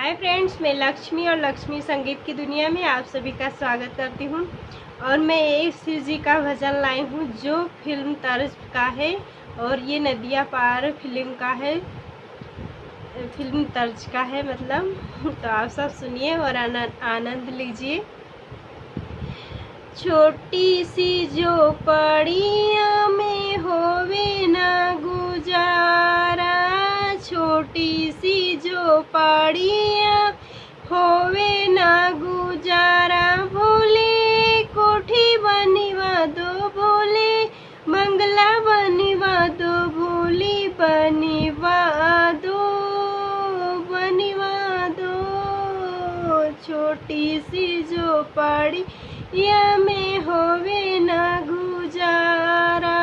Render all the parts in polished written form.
Hi friends, मैं लक्ष्मी और लक्ष्मी संगीत की दुनिया में आप सभी का स्वागत करती हूँ। और मैं एक शिव जी का भजन लाई हूँ जो फिल्म तर्ज का है और ये नदिया पार फिल्म का है, फिल्म तर्ज का है मतलब। तो आप सब सुनिए और आनंद लीजिए। छोटी सी झोपड़िया में होवे ना गुजारा, छोटी सी झोपड़िया होवे ना गुजारा। भोले कोठी बनिवा दो, भोले बंगला बनिवा दो, भोली बनिवा दो, बनिवा दो। छोटी सी झोपड़िया में होवे ना गुजारा,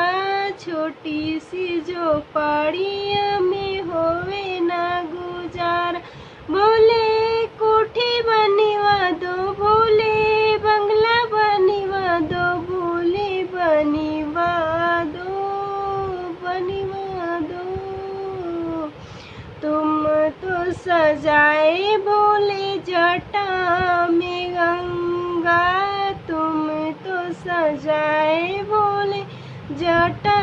छोटी सी झोपड़िया में होवे ना गुजारा। भोले कोठी बनिवा दो, भोले बंगला बनिवा दो, भोले बनिवा दो, बनिवा दो। तुम तो सजाए भोले जटा में गंगा, तुम तो सजाए भोले जटा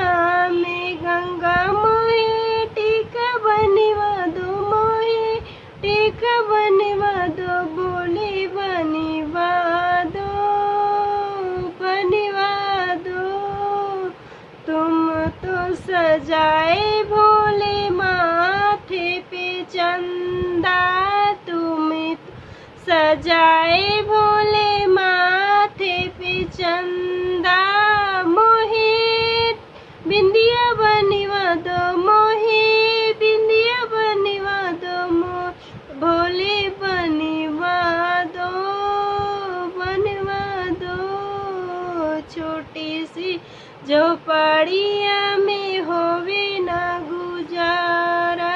में गंगा। मोहे टीका बनिवा दो, मोहे टीका बनिवा दो, भोले बनिवा दो, बनिवा दो। तुम तो सजाए भोले माथे पे चंदा, तुम तो सजाए भोले माथे पे चंदा। मोहे बिंदिया बनिवा दो, मोहे बिंदिया बनिवा दो, भोले बनिवा दो, बनिवा दो। छोटी सी झोपड़िया में होवे ना गुजारा,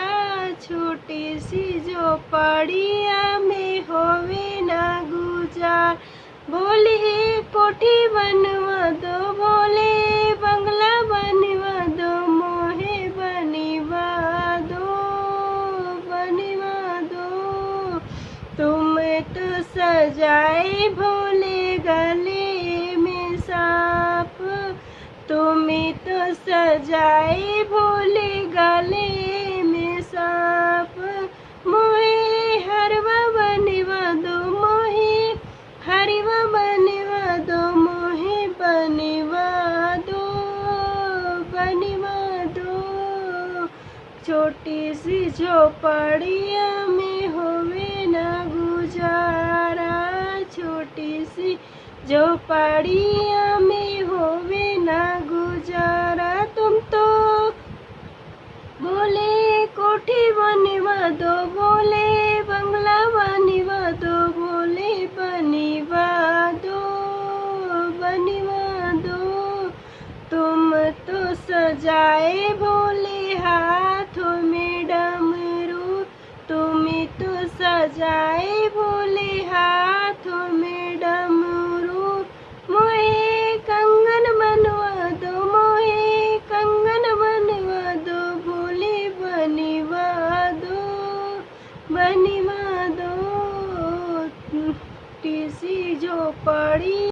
छोटी सी झोपड़िया में होवे ना गुजार। भोले कोठी बनवा दो, भोले बंगला बनवा दो, मोहे बनिवा दो, बनिवा दो। तुम तो सजाए भोले गले में सांप, तुम तो सजाए भोले गले में सांप। मोहे हरवा बनवा दो, मोहे हरवा बनवा दो, मोहे बनवा दो, बनवा दो। छोटी सी झोपड़िया में होवे ना गुजारा, छोटी सी झोपड़िया में होवे ना गुजारा। तुम तो भोले कोठी बनवा दो, भोले बंगला बनवा दो, भोले बनिवा दो, बनिवा दो। तुम तो सजाए